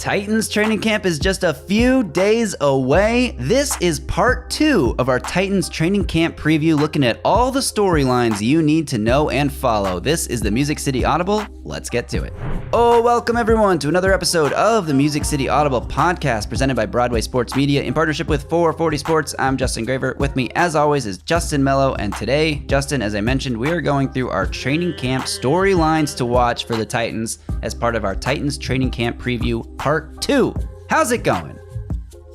Titans training camp is just a few days away. This is part 2 of our Titans training camp preview, looking at all the storylines you need to know and follow. This is the Music City Audible. Let's get to it. Oh, welcome everyone to another episode of the Music City Audible podcast presented by Broadway Sports Media in partnership with 440 Sports. I'm Justin Graver. With me, as always, is Justin Melo. And today, Justin, as I mentioned, we are going through our training camp storylines to watch for the Titans as part of our Titans training camp preview part 2. How's it going?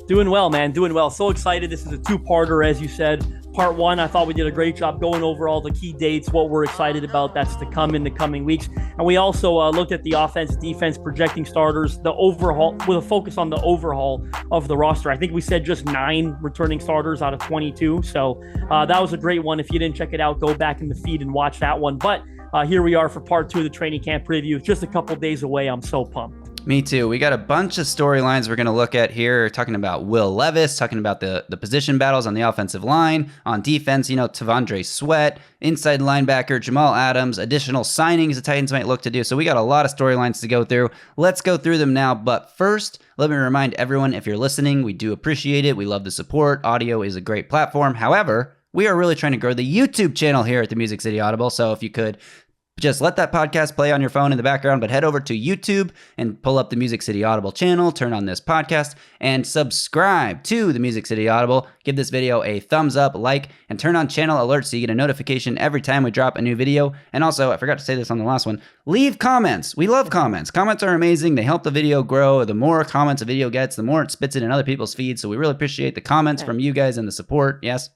Doing well, man. Doing well. So excited. This is a two-parter, as you said. Part 1, I thought we did a great job going over all the key dates, what we're excited about that's to come in the coming weeks. And we also looked at the offense, defense, projecting starters, the overhaul, with a focus on the overhaul of the roster. I think we said just 9 returning starters out of 22. So that was a great one. If you didn't check it out, go back in the feed and watch that one. But here we are for part 2 of the training camp preview. It's just a couple days away. I'm so pumped. Me too. We got a bunch of storylines we're going to look at here, talking about Will Levis, talking about the position battles on the offensive line, on defense, T'Vondre Sweat, inside linebacker, Jamal Adams, additional signings the Titans might look to do. So we got a lot of storylines to go through. Let's go through them now. But first, let me remind everyone, if you're listening, we do appreciate it. We love the support. Audio is a great platform. However, we are really trying to grow the YouTube channel here at the Music City Audible. So if you could just let that podcast play on your phone in the background, but head over to YouTube and pull up the Music City Audible channel, turn on this podcast, and subscribe to the Music City Audible. Give this video a thumbs up, like, and turn on channel alerts so you get a notification every time we drop a new video. And also, I forgot to say this on the last one, leave comments. We love comments. Comments are amazing. They help the video grow. The more comments a video gets, the more it spits it in other people's feeds. So we really appreciate the comments from you guys and the support. Yes?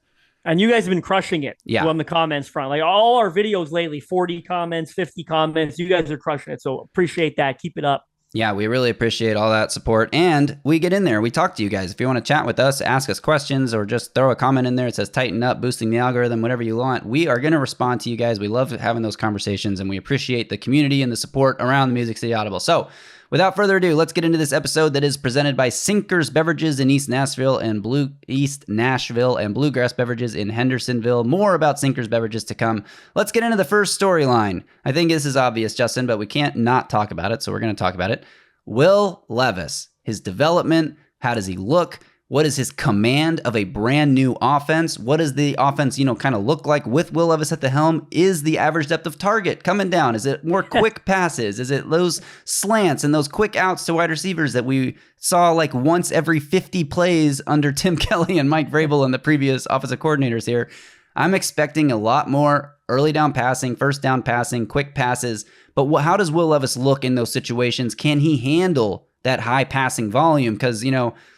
And you guys have been crushing it on the comments front. Like all our videos lately, 40 comments, 50 comments. You guys are crushing it. So appreciate that. Keep it up. Yeah, we really appreciate all that support. And we get in there. We talk to you guys. If you want to chat with us, ask us questions, or just throw a comment in there. It says tighten up, boosting the algorithm, whatever you want. We are going to respond to you guys. We love having those conversations, and we appreciate the community and the support around the Music City Audible. So without further ado, let's get into this episode that is presented by Sinkers Beverages in East Nashville and Bluegrass Beverages in Hendersonville. More about Sinkers Beverages to come. Let's get into the first storyline. I think this is obvious, Justin, but we can't not talk about it, so we're going to talk about it. Will Levis, his development, how does he look? What is his command of a brand new offense? What does the offense, kind of look like with Will Levis at the helm? Is the average depth of target coming down? Is it more quick passes? Is it those slants and those quick outs to wide receivers that we saw like once every 50 plays under Tim Kelly and Mike Vrabel and the previous offensive coordinators here? I'm expecting a lot more early down passing, first down passing, quick passes. But how does Will Levis look in those situations? Can he handle that high passing volume? Because,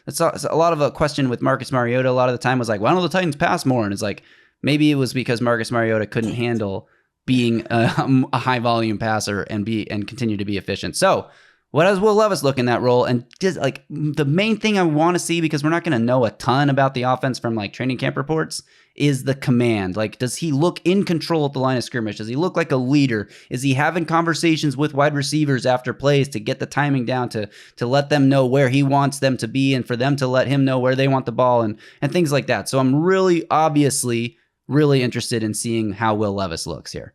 it's a lot of a question with Marcus Mariota. A lot of the time was like, why don't the Titans pass more? And it's like, maybe it was because Marcus Mariota couldn't handle being a high volume passer and continue to be efficient. So what does Will Levis look in that role? And just like the main thing I want to see, because we're not going to know a ton about the offense from like training camp reports, is the command. Like, does he look in control at the line of scrimmage? Does he look like a leader? Is he having conversations with wide receivers after plays to get the timing down, to let them know where he wants them to be and for them to let him know where they want the ball and things like that? So I'm really interested in seeing how Will Levis looks here.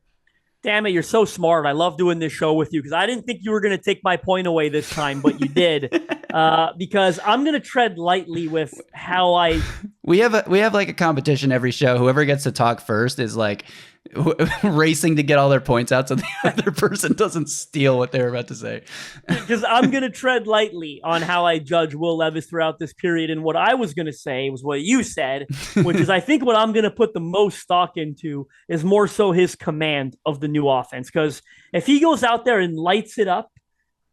Damn it, you're so smart. I love doing this show with you because I didn't think you were going to take my point away this time, but you did. Because I'm going to tread lightly with how I... We have like a competition every show. Whoever gets to talk first is like racing to get all their points out so the other person doesn't steal what they're about to say. Because I'm going to tread lightly on how I judge Will Levis throughout this period. And what I was going to say was what you said, which is I think what I'm going to put the most stock into is more so his command of the new offense. Because if he goes out there and lights it up,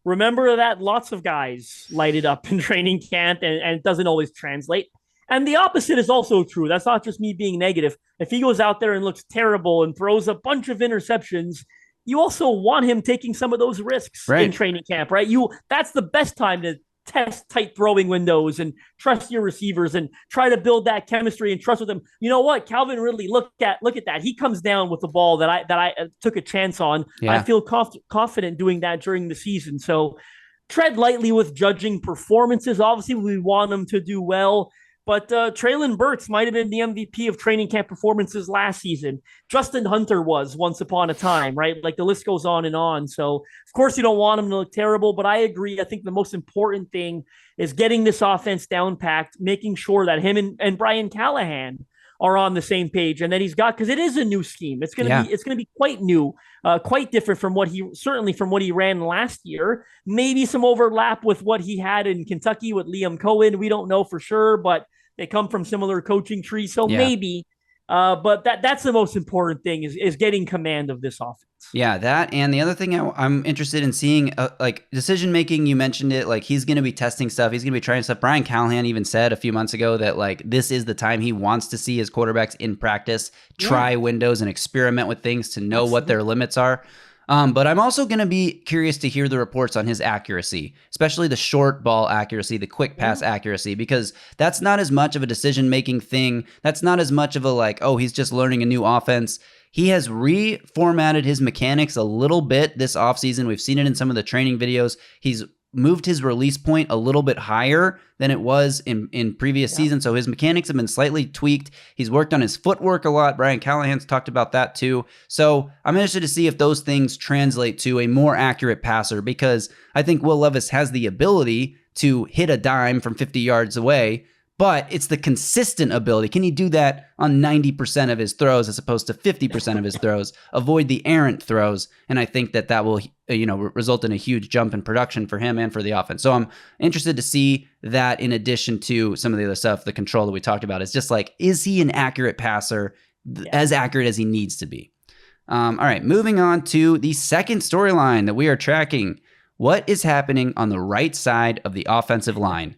remember that lots of guys light it up in training camp and it doesn't always translate. And the opposite is also true. That's not just me being negative. If he goes out there and looks terrible and throws a bunch of interceptions, you also want him taking some of those risks in training camp, right? That's the best time to test tight throwing windows and trust your receivers and try to build that chemistry and trust with them. You know what? Calvin Ridley, look at that. He comes down with the ball that I took a chance on. Yeah. I feel confident doing that during the season. So tread lightly with judging performances. Obviously, we want them to do well. But Traylon Burks might have been the MVP of training camp performances last season. Justin Hunter was once upon a time, right? Like the list goes on and on. So, of course, you don't want him to look terrible, but I agree. I think the most important thing is getting this offense down packed, making sure that him and Brian Callahan are on the same page, and that he's got, because it is a new scheme. It's gonna be quite new, quite different from what he ran last year. Maybe some overlap with what he had in Kentucky with Liam Cohen. We don't know for sure, but they come from similar coaching trees, so maybe. But that's the most important thing is getting command of this offense. Yeah, that, and the other thing I'm interested in seeing, like decision making. You mentioned it, like he's going to be testing stuff. He's going to be trying stuff. Brian Callahan even said a few months ago that like this is the time he wants to see his quarterbacks in practice, try windows and experiment with things to know what their limits are. But I'm also going to be curious to hear the reports on his accuracy, especially the short ball accuracy, the quick pass accuracy, because that's not as much of a decision-making thing. That's not as much of a like, oh, he's just learning a new offense. He has reformatted his mechanics a little bit this offseason. We've seen it in some of the training videos. He's moved his release point a little bit higher than it was in previous seasons. So his mechanics have been slightly tweaked. He's worked on his footwork a lot. Brian Callahan's talked about that too. So I'm interested to see if those things translate to a more accurate passer, because I think Will Levis has the ability to hit a dime from 50 yards away, but it's the consistent ability. Can he do that on 90% of his throws as opposed to 50% of his throws? Avoid the errant throws, and I think that will result in a huge jump in production for him and for the offense. So I'm interested to see that, in addition to some of the other stuff, the control that we talked about. It's just like, is he an accurate passer, as accurate as he needs to be? All right, moving on to the second storyline that we are tracking. What is happening on the right side of the offensive line?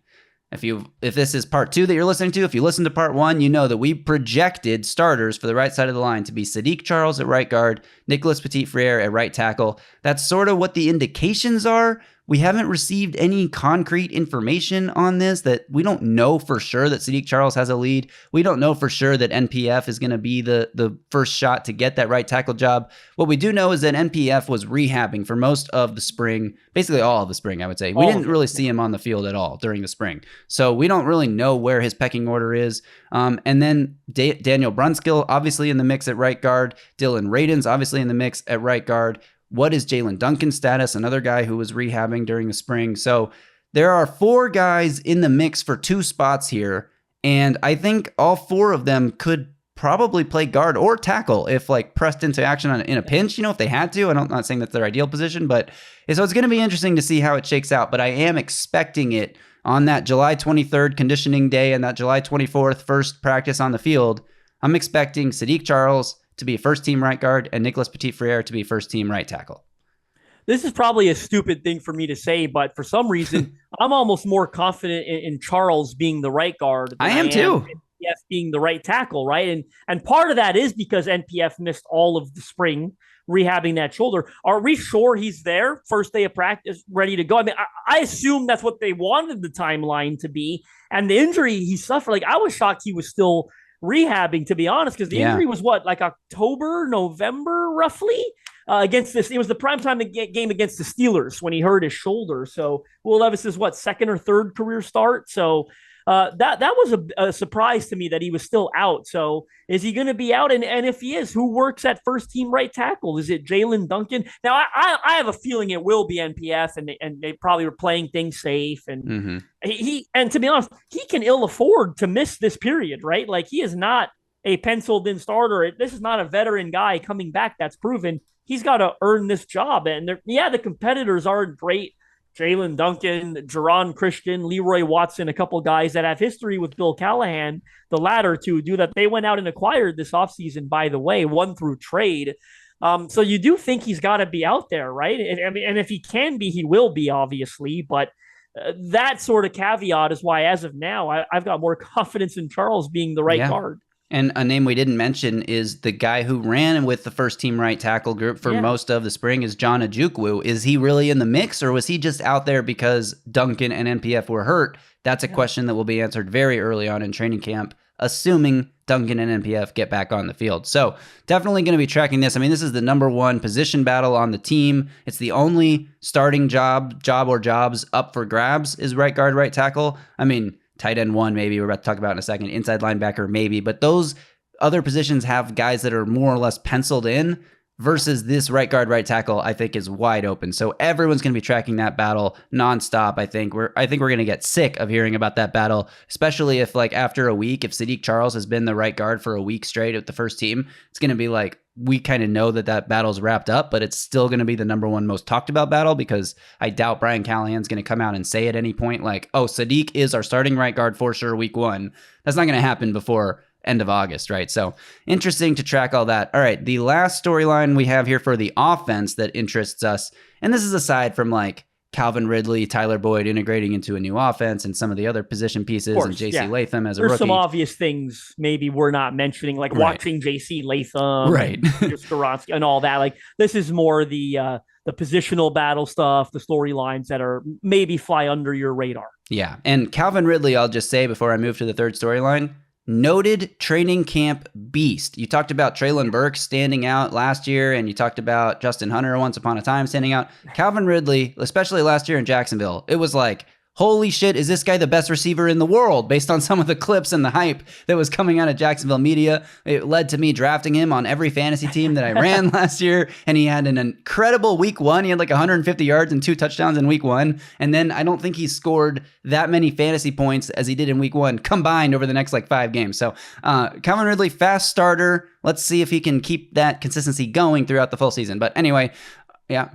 If this is part 2 that you're listening to, if you listened to part 1, you know that we projected starters for the right side of the line to be Sadiq Charles at right guard, Nicholas Petit-Frere at right tackle. That's sort of what the indications are. We haven't received any concrete information on this, that we don't know for sure that Sadiq Charles has a lead. We don't know for sure that NPF is going to be the first shot to get that right tackle job. What we do know is that NPF was rehabbing for most of the spring, basically all of the spring, I would say. We didn't really see him on the field at all during the spring. So we don't really know where his pecking order is. And then Daniel Brunskill, obviously in the mix at right guard. Dylan Radin's obviously in the mix at right guard. What is Jalen Duncan's status? Another guy who was rehabbing during the spring. So there are 4 guys in the mix for 2 spots here. And I think all 4 of them could probably play guard or tackle if like pressed into action in a pinch, if they had to. I'm not saying that's their ideal position, but so it's going to be interesting to see how it shakes out. But I am expecting it on that July 23rd conditioning day and that July 24th first practice on the field. I'm expecting Sadiq Charles to be first-team right guard and Nicholas Petit-Frere to be first-team right tackle. This is probably a stupid thing for me to say, but for some reason, I'm almost more confident in Charles being the right guard than I am too. NPF being the right tackle, right? And part of that is because NPF missed all of the spring rehabbing that shoulder. Are we sure he's there first day of practice, ready to go? I mean, I assume that's what they wanted the timeline to be. And the injury he suffered, like I was shocked he was still rehabbing, to be honest, because the injury was like October, November, roughly, against this. It was the primetime game against the Steelers when he hurt his shoulder. So Will Levis's second or third career start. So that was a surprise to me that he was still out. So is he going to be out? And if he is, who works at first team right tackle? Is it Jalen Duncan? Now I have a feeling it will be NPF, and they probably were playing things safe. And he and to be honest, he can ill afford to miss this period, right? Like he is not a penciled in starter. This is not a veteran guy coming back that's proven. He's got to earn this job. And the competitors aren't great. Jalen Duncan, Jerron Christian, Leroy Watson, a couple guys that have history with Bill Callahan, the latter two do that. They went out and acquired this offseason, by the way, one through trade. So you do think he's got to be out there, right? And if he can be, he will be, obviously. But that sort of caveat is why, as of now, I've got more confidence in Charles being the right guard. And a name we didn't mention is the guy who ran with the first team right tackle group for most of the spring is John Ojukwu. Is he really in the mix, or was he just out there because Duncan and NPF were hurt? That's a question that will be answered very early on in training camp, assuming Duncan and NPF get back on the field. So definitely going to be tracking this. I mean, this is the number 1 position battle on the team. It's the only starting job or jobs up for grabs is right guard, right tackle. I mean, tight end 1, maybe we're about to talk about in a second, inside linebacker, maybe, but those other positions have guys that are more or less penciled in versus this right guard, right tackle, I think is wide open. So everyone's going to be tracking that battle nonstop. I think we're going to get sick of hearing about that battle, especially if like after a week, if Sadiq Charles has been the right guard for a week straight with the first team, it's going to be like, we kind of know that battle's wrapped up, but it's still going to be the number one most talked about battle because I doubt Brian Callahan's going to come out and say at any point like, oh, Sadiq is our starting right guard for sure week 1. That's not going to happen before end of August, right? So interesting to track all that. All right, the last storyline we have here for the offense that interests us, and this is aside from like Calvin Ridley, Tyler Boyd integrating into a new offense and some of the other position pieces, and JC Latham as a rookie. There's some obvious things maybe we're not mentioning, like watching JC Latham, right, Skoronski and all that. Like this is more the positional battle stuff, the storylines that are maybe fly under your radar. Yeah, and Calvin Ridley, I'll just say before I move to the third storyline, noted training camp beast. You talked about Treylon Burks standing out last year, and you talked about Justin Hunter once upon a time standing out. Calvin Ridley, especially last year in Jacksonville, it was like, holy shit, is this guy the best receiver in the world? Based on some of the clips and the hype that was coming out of Jacksonville media, it led to me drafting him on every fantasy team that I ran last year. And he had an incredible week 1. He had like 150 yards and 2 touchdowns in week 1. And then I don't think he scored that many fantasy points as he did in week 1 combined over the next like 5 games. So Calvin Ridley, fast starter. Let's see if he can keep that consistency going throughout the full season. But anyway, yeah.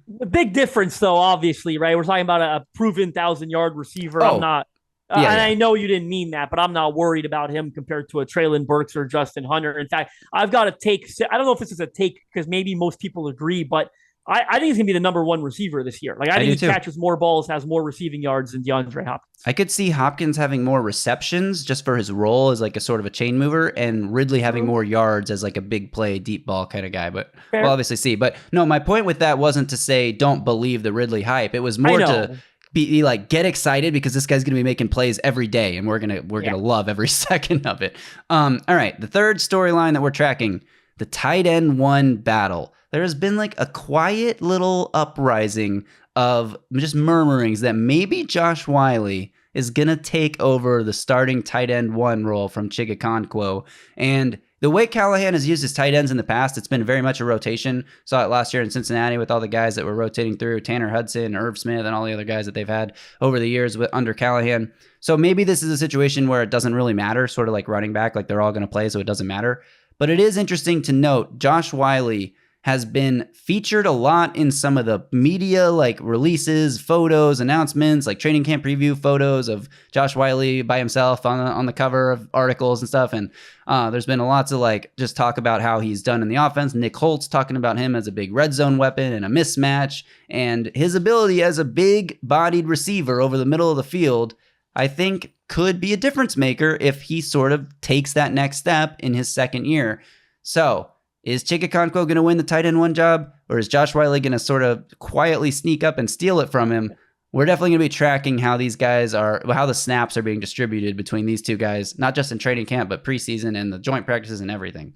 The big difference, though, obviously, right? We're talking about a proven 1,000-yard receiver. I'm not, and I know you didn't mean that, but I'm not worried about him compared to a Treylon Burks or Justin Hunter. In fact, I've got a take. I don't know if this is a take because maybe most people agree, but I think he's going to be the number 1 receiver this year. Like I think he catches more balls, has more receiving yards than DeAndre Hopkins. I could see Hopkins having more receptions just for his role as like a sort of a chain mover, and Ridley having more yards as like a big play, deep ball kind of guy. But we'll obviously see. But no, my point with that wasn't to say don't believe the Ridley hype. It was more to be like get excited because this guy's gonna be making plays every day, and we're gonna love every second of it. All right, the third storyline that we're tracking, the tight end 1 battle. There has been like a quiet little uprising of just murmurings that maybe Josh Whyle is going to take over the starting tight end 1 role from Chigakonkwo. And the way Callahan has used his tight ends in the past, it's been very much a rotation. Saw it last year in Cincinnati with all the guys that were rotating through, Tanner Hudson, Irv Smith, and all the other guys that they've had over the years under Callahan. So maybe this is a situation where it doesn't really matter, sort of like running back, like they're all going to play, so it doesn't matter. But it is interesting to note Josh Whyle has been featured a lot in some of the media, like releases, photos, announcements, like training camp preview photos of Josh Whyle by himself on the cover of articles and stuff. And there's been lots of like just talk about how he's done in the offense. Nick Holtz talking about him as a big red zone weapon and a mismatch, and his ability as a big bodied receiver over the middle of the field, I think could be a difference maker if he sort of takes that next step in his second year. So is Chigakonkwo going to win the tight end 1 job, or is Josh Whyle going to sort of quietly sneak up and steal it from him? We're definitely going to be tracking how these guys how the snaps are being distributed between these two guys, not just in training camp, but preseason and the joint practices and everything.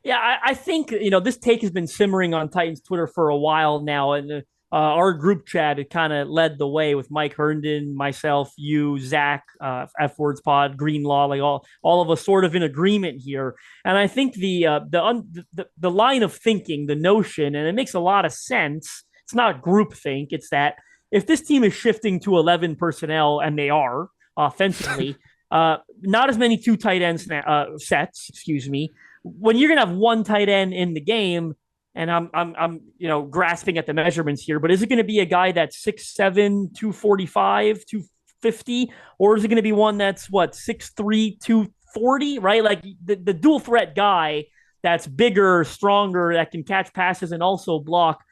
Yeah, I think, this take has been simmering on Titans Twitter for a while now, and our group chat, it kind of led the way with Mike Herndon, myself, you, Zach, F Words Pod, Greenlaw, like all of us sort of in agreement here. And I think the line of thinking, the notion, and it makes a lot of sense. It's not groupthink. It's that if this team is shifting to 11 personnel, and they are offensively, not as many 2 tight end sets, when you're going to have 1 tight end in the game, and I'm grasping at the measurements here, but is it going to be a guy that's 6'7", 245, 250, or is it going to be one that's 6'3", 240, right? Like the dual threat guy that's bigger, stronger, that can catch passes and also block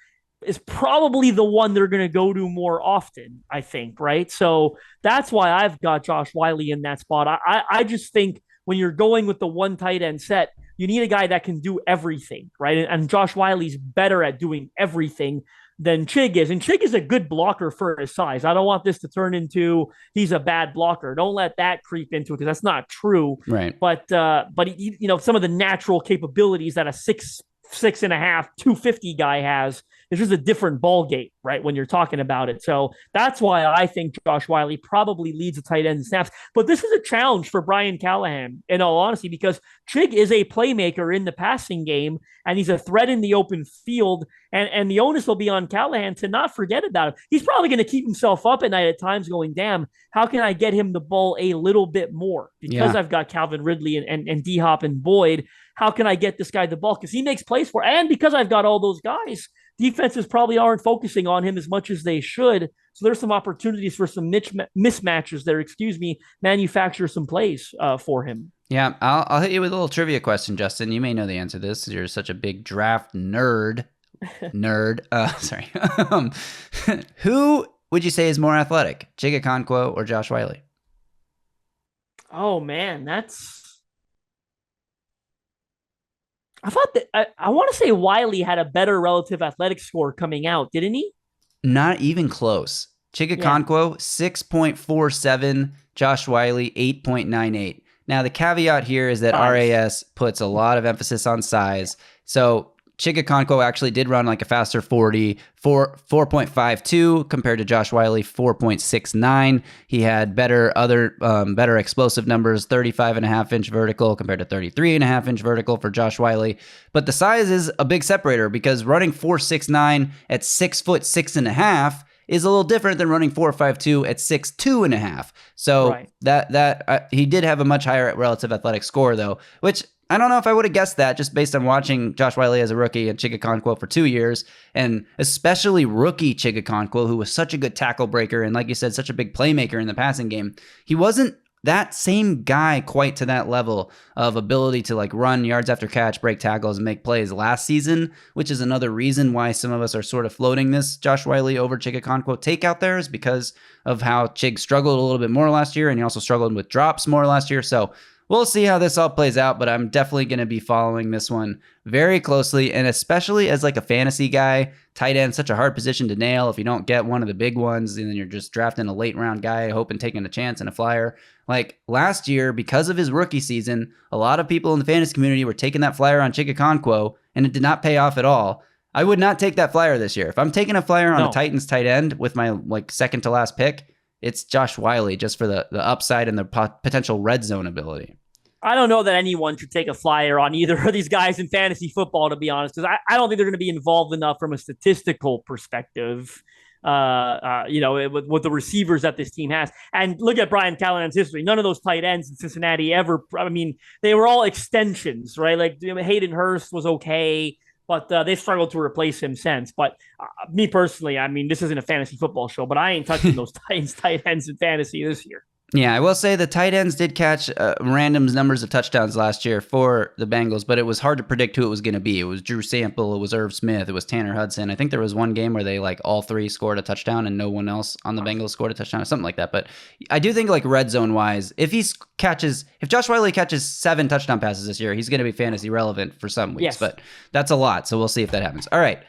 is probably the one they're going to go to more often, I think, right? So that's why I've got Josh Whyle in that spot. I just think when you're going with the 1 tight end set, you need a guy that can do everything, right? And Josh Wiley's better at doing everything than Chig is. And Chig is a good blocker for his size. I don't want this to turn into he's a bad blocker. Don't let that creep into it because that's not true. Right. But some of the natural capabilities that a 6'4", 6.5, 250 guy has. It's just a different ball game, right? When you're talking about it. So that's why I think Josh Wiley probably leads the tight end in snaps. But this is a challenge for Brian Callahan, in all honesty, because Chig is a playmaker in the passing game, and he's a threat in the open field. And the onus will be on Callahan to not forget about him. He's probably going to keep himself up at night at times going, damn, how can I get him the ball a little bit more? Because I've got Calvin Ridley and D-Hop and Boyd. How can I get this guy the ball? Because he makes plays for it. And because I've got all those guys, defenses probably aren't focusing on him as much as they should. So there's some opportunities for some mismatches there, manufacture some plays for him. Yeah, I'll hit you with a little trivia question, Justin. You may know the answer to this. You're such a big draft nerd. Sorry. Who would you say is more athletic, Chig Okonkwo or Josh Wiley? Oh, man, I thought that I want to say Wiley had a better relative athletic score coming out, didn't he? Not even close. Chig Okonkwo, 6.47. Josh Wiley, 8.98. Now, the caveat here is that RAS puts a lot of emphasis on size. So Chig Okonkwo actually did run like a faster 40, 4.52 compared to Josh Wiley, 4.69. He had better explosive numbers, 35.5-inch vertical compared to 33.5-inch vertical for Josh Wiley. But the size is a big separator because running 4.69 at 6'6.5" is a little different than running 4.52 at 6'2.5". So that he did have a much higher relative athletic score though, which I don't know if I would have guessed that just based on watching Josh Wiley as a rookie and Chig Okonkwo for 2 years, and especially rookie Chig Okonkwo, who was such a good tackle breaker and, like you said, such a big playmaker in the passing game. He wasn't that same guy quite to that level of ability to like run yards after catch, break tackles, and make plays last season, which is another reason why some of us are sort of floating this Josh Wiley over Chig Okonkwo take out there, is because of how Chig struggled a little bit more last year, and he also struggled with drops more last year. So we'll see how this all plays out, but I'm definitely going to be following this one very closely, and especially as like a fantasy guy, tight end, such a hard position to nail. If you don't get one of the big ones, and then you're just drafting a late round guy, hoping taking a chance and a flyer. Like last year, because of his rookie season, a lot of people in the fantasy community were taking that flyer on Chig Okonkwo, and it did not pay off at all. I would not take that flyer this year. If I'm taking a flyer on a Titans tight end with my like second to last pick, it's Josh Wiley just for the upside and the potential red zone ability. I don't know that anyone should take a flyer on either of these guys in fantasy football, to be honest, because I don't think they're going to be involved enough from a statistical perspective, with the receivers that this team has. And look at Brian Callahan's history. None of those tight ends in Cincinnati ever, they were all extensions, right? Like Hayden Hurst was okay, but they've struggled to replace him since. But me personally, this isn't a fantasy football show, but I ain't touching those Titans tight ends in fantasy this year. Yeah, I will say the tight ends did catch random numbers of touchdowns last year for the Bengals, but it was hard to predict who it was going to be. It was Drew Sample, it was Irv Smith, it was Tanner Hudson. I think there was one game where they like all three scored a touchdown and no one else on the Bengals scored a touchdown or something like that. But I do think like red zone wise, if Josh Wiley catches 7 touchdown passes this year, he's going to be fantasy relevant for some weeks. Yes. But that's a lot, so we'll see if that happens. All right.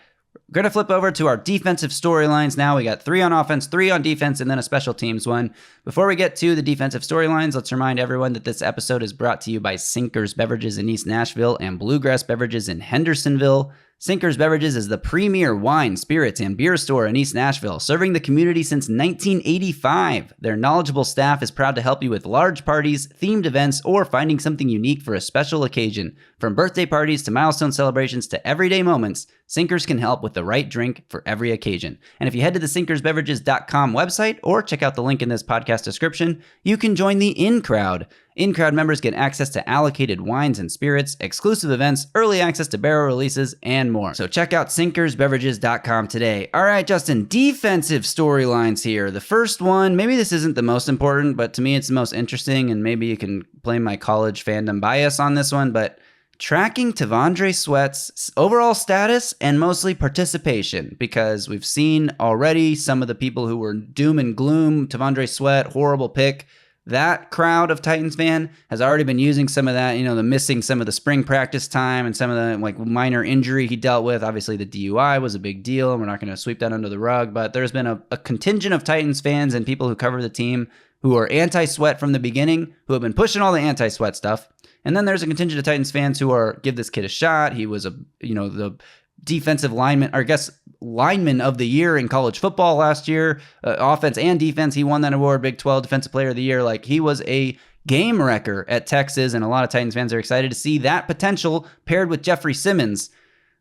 We're going to flip over to our defensive storylines now. We got 3 on offense, 3 on defense, and then a special teams one. Before we get to the defensive storylines, let's remind everyone that this episode is brought to you by Sinkers Beverages in East Nashville and Bluegrass Beverages in Hendersonville. Sinkers Beverages is the premier wine, spirits, and beer store in East Nashville, serving the community since 1985. Their knowledgeable staff is proud to help you with large parties, themed events, or finding something unique for a special occasion. From birthday parties to milestone celebrations to everyday moments, Sinkers can help with the right drink for every occasion. And if you head to the sinkersbeverages.com website or check out the link in this podcast description, you can join the In Crowd. In-crowd members get access to allocated wines and spirits, exclusive events, early access to barrel releases, and more. So check out sinkersbeverages.com today. All right, Justin, defensive storylines here. The first one, maybe this isn't the most important, but to me it's the most interesting, and maybe you can blame my college fandom bias on this one, but tracking T'Vondre Sweat's overall status and mostly participation, because we've seen already some of the people who were doom and gloom, T'Vondre Sweat, horrible pick. That crowd of Titans fan has already been using some of that, the missing some of the spring practice time and some of the like minor injury he dealt with. Obviously, the DUI was a big deal, and we're not going to sweep that under the rug. But there's been a contingent of Titans fans and people who cover the team who are anti-sweat from the beginning, who have been pushing all the anti-sweat stuff. And then there's a contingent of Titans fans who are, give this kid a shot. He was the defensive lineman, or I guess lineman of the year in college football last year, offense and defense. He won that award, Big 12 Defensive Player of the Year. Like, he was a game wrecker at Texas, and a lot of Titans fans are excited to see that potential paired with Jeffrey Simmons.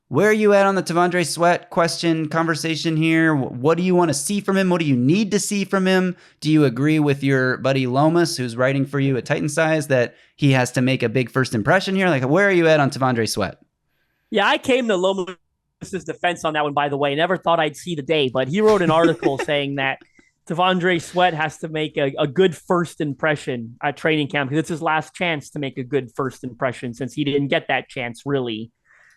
Where are you at on the T'Vondre Sweat conversation here? What do you want to see from him? What do you need to see from him? Do you agree with your buddy Lomas, who's writing for you at Titan Size, that he has to make a big first impression here? Like, where are you at on T'Vondre Sweat? Yeah, I came to Lomas's defense on that one, by the way. Never thought I'd see the day, but he wrote an article saying that T'Vondre Sweat has to make a good first impression at training camp because it's his last chance to make a good first impression since he didn't get that chance really.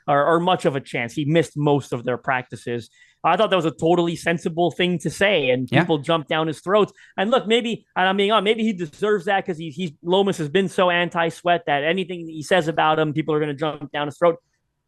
Or much of a chance. He missed most of their practices. I thought that was a totally sensible thing to say, and people jumped down his throats. And look, maybe he deserves that because Lomas has been so anti-sweat that anything he says about him, people are going to jump down his throat.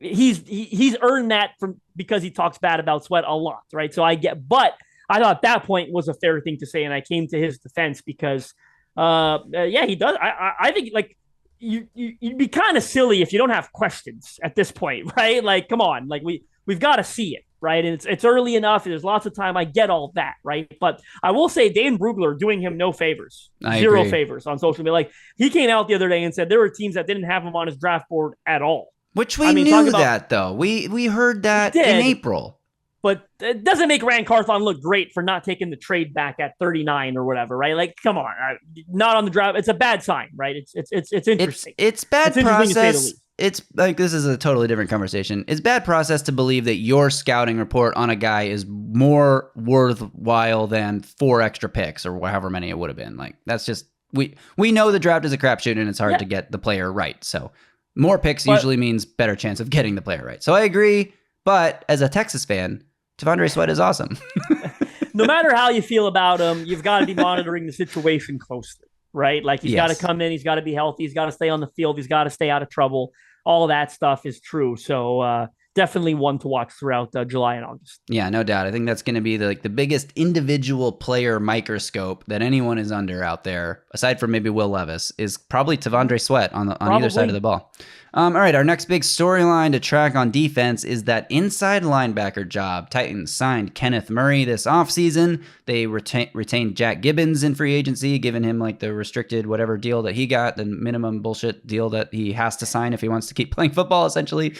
He's earned that because he talks bad about Sweat a lot, right? So but I thought that point was a fair thing to say, and I came to his defense because, he does. I think like. You'd be kind of silly if you don't have questions at this point, right? Like, come on, like we've got to see it, right? And it's early enough. There's lots of time. I get all that, right? But I will say Dan Brugler doing him no favors, zero favors on social media. Like, he came out the other day and said there were teams that didn't have him on his draft board at all. Which we knew that though. We heard that in April. But it doesn't make Rand Carthon look great for not taking the trade back at 39 or whatever, right? Like, come on, not on the draft. It's a bad sign, right? It's interesting. It's bad process. It's like, this is a totally different conversation. It's bad process to believe that your scouting report on a guy is more worthwhile than 4 extra picks or however many it would have been. Like, that's just we know the draft is a crapshoot and it's hard to get the player right. So more picks usually means better chance of getting the player right. So I agree, but as a Texas fan, T'Vondre Sweat is awesome. No matter how you feel about him, you've got to be monitoring the situation closely, right? Like, he's got to come in, he's got to be healthy, he's got to stay on the field, he's got to stay out of trouble. All of that stuff is true. So definitely one to watch throughout July and August. Yeah, no doubt. I think that's going to be the biggest individual player microscope that anyone is under out there, aside from maybe Will Levis, is probably T'Vondre Sweat on either side of the ball. All right, our next big storyline to track on defense is that inside linebacker job. Titans signed Kenneth Murray this offseason. They retained Jack Gibbons in free agency, giving him like the restricted whatever deal that he got, the minimum bullshit deal that he has to sign if he wants to keep playing football, essentially,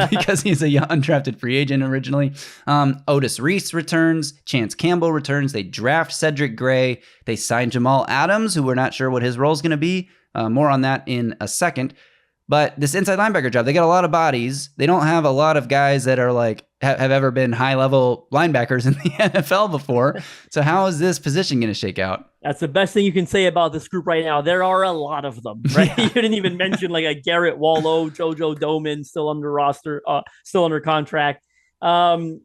because he's a undrafted free agent originally. Otis Reese returns. Chance Campbell returns. They draft Cedric Gray. They signed Jamal Adams, who we're not sure what his role is going to be. More on that in a second. But this inside linebacker job, they got a lot of bodies. They don't have a lot of guys that are like have ever been high-level linebackers in the NFL before. So how is this position going to shake out? That's the best thing you can say about this group right now. There are a lot of them, right? You didn't even mention like a Garrett Wallow, JoJo Doman still under roster, still under contract. The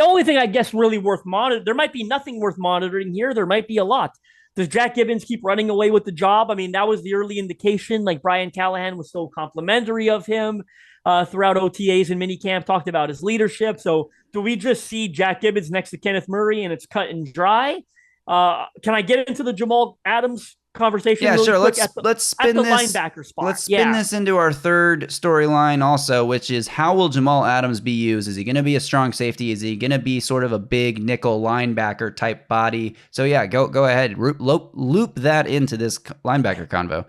only thing I guess really worth monitoring, there might be nothing worth monitoring here. There might be a lot. Does Jack Gibbons keep running away with the job? I mean, that was the early indication. Like, Brian Callahan was so complimentary of him throughout OTAs and minicamp, talked about his leadership. So do we just see Jack Gibbons next to Kenneth Murray and it's cut and dry? Can I get into the Jamal Adams conversation? Yeah, really sure. Quick Let's spin this linebacker spot. Let's spin this into our third storyline also, which is how will Jamal Adams be used? Is he going to be a strong safety? Is he going to be sort of a big nickel linebacker type body? So yeah, go ahead, loop that into this linebacker convo.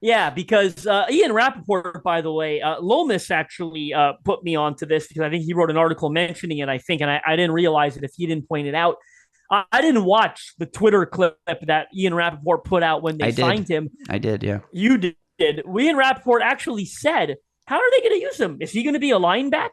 Yeah, because Ian Rappaport, by the way, Lomas actually put me onto this because I think he wrote an article mentioning it, I think, and I didn't realize it if he didn't point it out. I didn't watch the Twitter clip that Ian Rappaport put out when they signed him. I did, yeah. You did. Ian Rappaport actually said, how are they going to use him? Is he going to be a linebacker?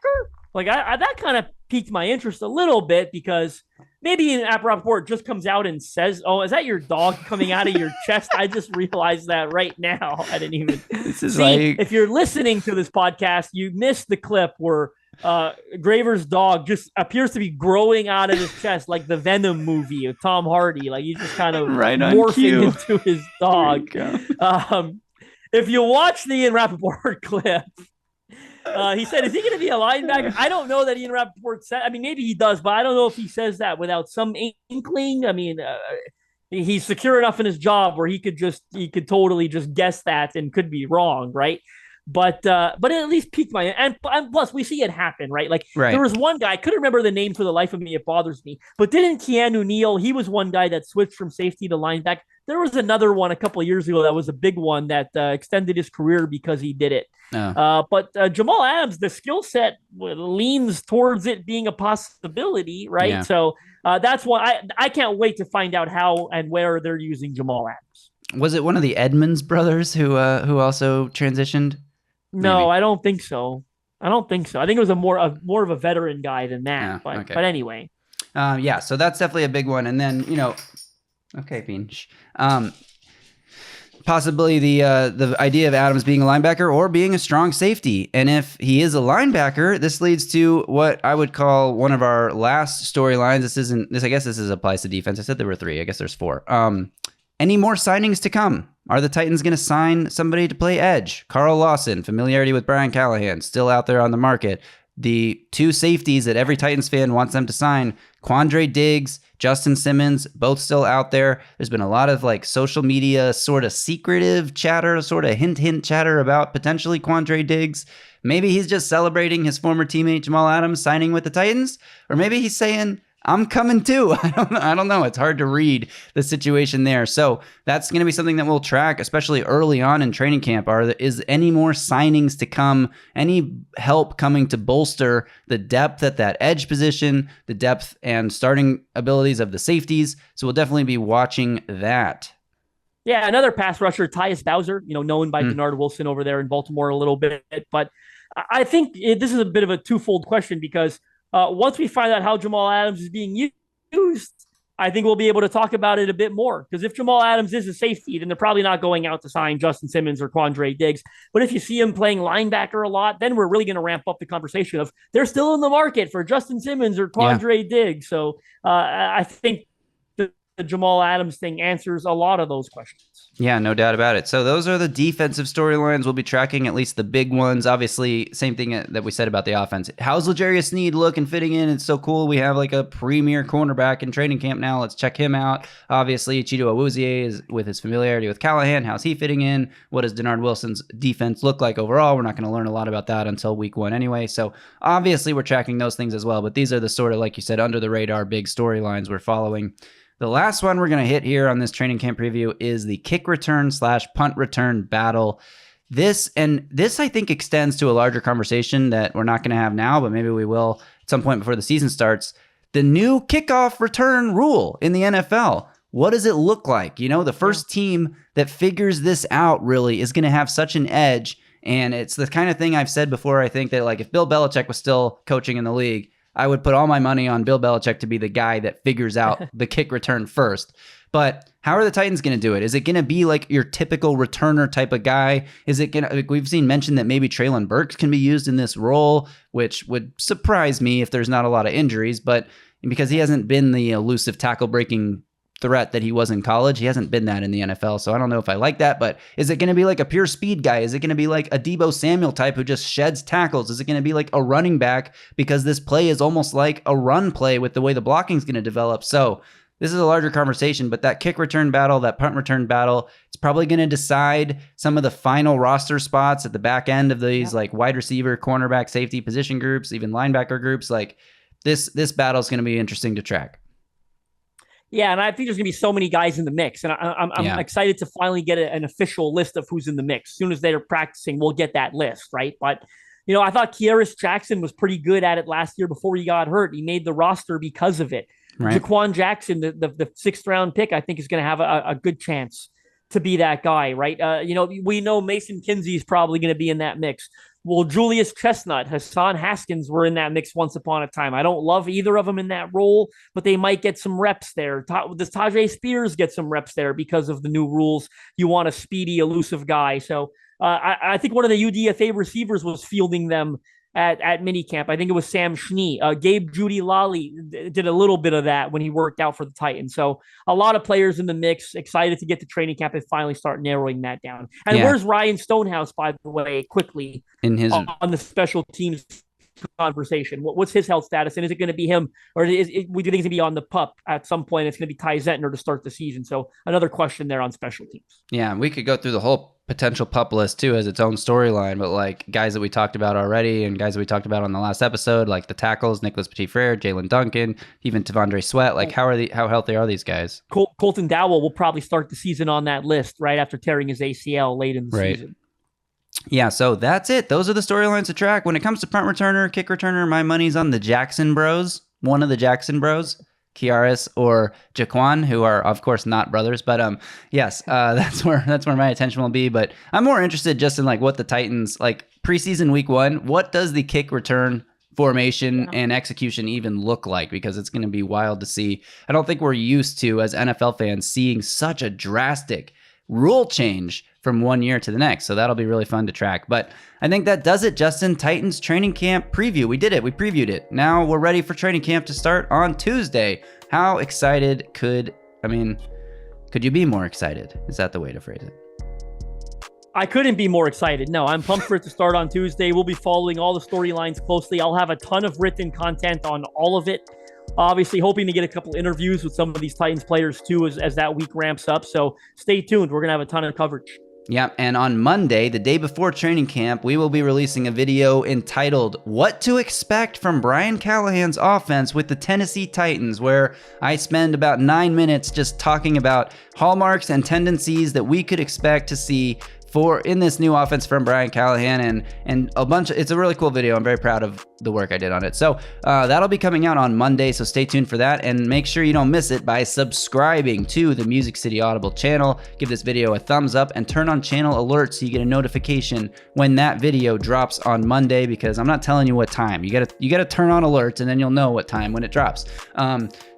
Like, that kind of piqued my interest a little bit because maybe Ian Rappaport just comes out and says, oh, is that your dog coming out of your chest? I just realized that right now. I didn't even see. If you're listening to this podcast, you missed the clip where Graver's dog just appears to be growing out of his chest like the Venom movie of Tom Hardy. Like, he's just kind of morphing into his dog. If you watch the Ian Rappaport clip, he said, is he going to be a linebacker? I don't know that Ian Rappaport said. I mean, maybe he does, but I don't know if he says that without some inkling. I mean, he's secure enough in his job where he could totally just guess that and could be wrong, right? But it at least piqued my and plus we see it happen, right? Like there Right. was one guy, I couldn't remember the name for the life of me, it bothers me. But didn't Keanu Neal, he was one guy that switched from safety to linebacker. There was another one a couple of years ago that was a big one that extended his career because he did it. Oh. But Jamal Adams, the skill set leans towards it being a possibility, right? Yeah. So that's why I can't wait to find out how and where they're using Jamal Adams. Was it one of the Edmonds brothers who also transitioned? No, Maybe. I don't think so. I don't think so. I think it was more of a veteran guy than that. Yeah, but okay. but anyway, Yeah, so that's definitely a big one. And then, okay, Bean. Possibly the idea of Adams being a linebacker or being a strong safety. And if he is a linebacker, this leads to what I would call one of our last storylines. I guess this applies to defense. I said there were 3. I guess there's 4. Any more signings to come? Are the Titans going to sign somebody to play edge? Carl Lawson, familiarity with Brian Callahan, still out there on the market. The 2 safeties that every Titans fan wants them to sign, Quandre Diggs, Justin Simmons, both still out there. There's been a lot of like social media sort of secretive chatter, sort of hint chatter about potentially Quandre Diggs. Maybe he's just celebrating his former teammate Jamal Adams signing with the Titans, or maybe he's saying, I'm coming too. I don't know. It's hard to read the situation there. So that's going to be something that we'll track, especially early on in training camp. Is any more signings to come? Any help coming to bolster the depth at that edge position, the depth and starting abilities of the safeties? So we'll definitely be watching that. yeah, another pass rusher, Tyus Bowser, known by Denard Wilson over there in Baltimore a little bit. But I think this is a bit of a twofold question because once we find out how Jamal Adams is being used, I think we'll be able to talk about it a bit more. Because if Jamal Adams is a safety, then they're probably not going out to sign Justin Simmons or Quandre Diggs. But if you see him playing linebacker a lot, then we're really going to ramp up the conversation of they're still in the market for Justin Simmons or Quandre Diggs. So I think the Jamal Adams thing answers a lot of those questions. Yeah, no doubt about it. So those are the defensive storylines. We'll be tracking at least the big ones. Obviously, same thing that we said about the offense. How's L'Jarius Sneed look and fitting in? It's so cool. We have like a premier cornerback in training camp now. Let's check him out. Obviously, Chido Awuzie is with his familiarity with Callahan. How's he fitting in? What does Denard Wilson's defense look like overall? We're not going to learn a lot about that until week 1 anyway. So obviously, we're tracking those things as well. But these are the sort of, like you said, under the radar big storylines we're following. The last one we're going to hit here on this training camp preview is the kick return / punt return battle. This I think extends to a larger conversation that we're not going to have now, but maybe we will at some point before the season starts. The new kickoff return rule in the NFL. What does it look like? The first team that figures this out really is going to have such an edge. And it's the kind of thing I've said before. I think that like if Bill Belichick was still coaching in the league, I would put all my money on Bill Belichick to be the guy that figures out the kick return first. But how are the Titans going to do it? Is it going to be like your typical returner type of guy? Is it going to, we've seen mentioned that maybe Treylon Burks can be used in this role, which would surprise me if there's not a lot of injuries, but because he hasn't been the elusive tackle breaking threat that he was in college, he hasn't been that in the NFL. So I don't know if I like that, but is it going to be like a pure speed guy? Is it going to be like a Deebo Samuel type who just sheds tackles? Is it going to be like a running back because this play is almost like a run play with the way the blocking is going to develop? So this is a larger conversation, but that kick return battle, that punt return battle, it's probably going to decide some of the final roster spots at the back end of these like wide receiver, cornerback, safety position groups, even linebacker groups. Like this battle is going to be interesting to track. Yeah, and I think there's going to be so many guys in the mix. And I'm excited to finally get an official list of who's in the mix. As soon as they're practicing, we'll get that list, right? But, I thought Kearis Jackson was pretty good at it last year before he got hurt. He made the roster because of it. Right. Jaquan Jackson, the 6th round pick, I think is going to have a good chance to be that guy, right? We know Mason Kinsey is probably going to be in that mix. Well, Julius Chestnut, Hassan Haskins were in that mix once upon a time. I don't love either of them in that role, but they might get some reps there. Does Tajay Spears get some reps there because of the new rules? You want a speedy, elusive guy. So I think one of the UDFA receivers was fielding them at minicamp. I think it was Sam Schnee. Gabe Judy Lally did a little bit of that when he worked out for the Titans. So a lot of players in the mix, excited to get to training camp and finally start narrowing that down. And where's Ryan Stonehouse, by the way, quickly in his on the special teams conversation? What's his health status? And is it going to be him, or do you think he's going to be on the pup at some point? It's going to be Ty Zentner to start the season. So another question there on special teams. Yeah, we could go through the whole potential pup list too as its own storyline, but like guys that we talked about already and guys that we talked about on the last episode, like the tackles, Nicholas Petit-Frere, Jalen Duncan, even Tavondre Sweat. Like how healthy are these guys? Colton Dowell will probably start the season on that list right after tearing his ACL late in the season. Yeah, so that's it. Those are the storylines to track. When it comes to punt returner, kick returner, my money's on the Jackson Bros, one of the Jackson Bros, Kiaris or Jaquan, who are of course not brothers, but yes, that's where my attention will be. But I'm more interested just in like what the Titans, like preseason week 1, what does the kick return formation and execution even look like? Because it's going to be wild to see. I don't think we're used to, as NFL fans, seeing such a drastic rule change from one year to the next. So that'll be really fun to track. But I think that does it, Justin. Titans training camp preview. We did it. We previewed it. Now we're ready for training camp to start on Tuesday. How excited could you be more excited? Is that the way to phrase it? I couldn't be more excited. No, I'm pumped for it to start on Tuesday. We'll be following all the storylines closely. I'll have a ton of written content on all of it. Obviously, hoping to get a couple interviews with some of these Titans players too as that week ramps up. So stay tuned. We're going to have a ton of coverage. Yeah, and on Monday, the day before training camp, we will be releasing a video entitled What to Expect from Brian Callahan's Offense with the Tennessee Titans, where I spend about 9 minutes just talking about hallmarks and tendencies that we could expect to see in this new offense from Brian Callahan, and a bunch of, it's a really cool video. I'm very proud of the work I did on it. So that'll be coming out on Monday, so stay tuned for that, and make sure you don't miss it by subscribing to the Music City Audible channel. Give this video a thumbs up and turn on channel alerts so you get a notification when that video drops on Monday, because I'm not telling you what time. You gotta turn on alerts, and then you'll know what time when it drops.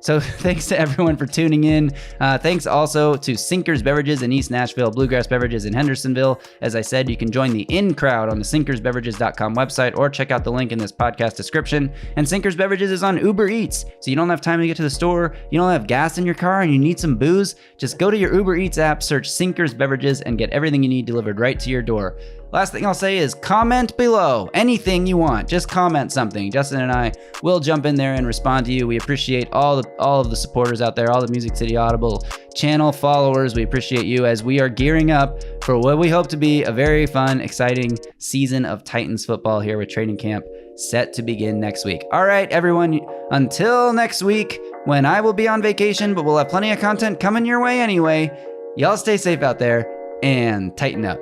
So thanks to everyone for tuning in. Thanks also to Sinkers Beverages in East Nashville, Bluegrass Beverages in Hendersonville. As I said, you can join the in crowd on the sinkersbeverages.com website, or check out the link in this podcast description. And Sinkers Beverages is on Uber Eats, so you don't have time to get to the store, you don't have gas in your car, and you need some booze. Just go to your Uber Eats app, search Sinkers Beverages, and get everything you need delivered right to your door. Last thing I'll say is comment below. Anything you want, just comment something. Justin and I will jump in there and respond to you. We appreciate all of the supporters out there, all the Music City Audible channel followers. We appreciate you as we are gearing up for what we hope to be a very fun, exciting season of Titans football here with training camp set to begin next week. All right, everyone, until next week when I will be on vacation, but we'll have plenty of content coming your way anyway. Y'all stay safe out there and tighten up.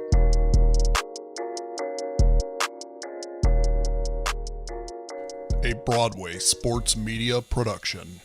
A Broadway sports media production.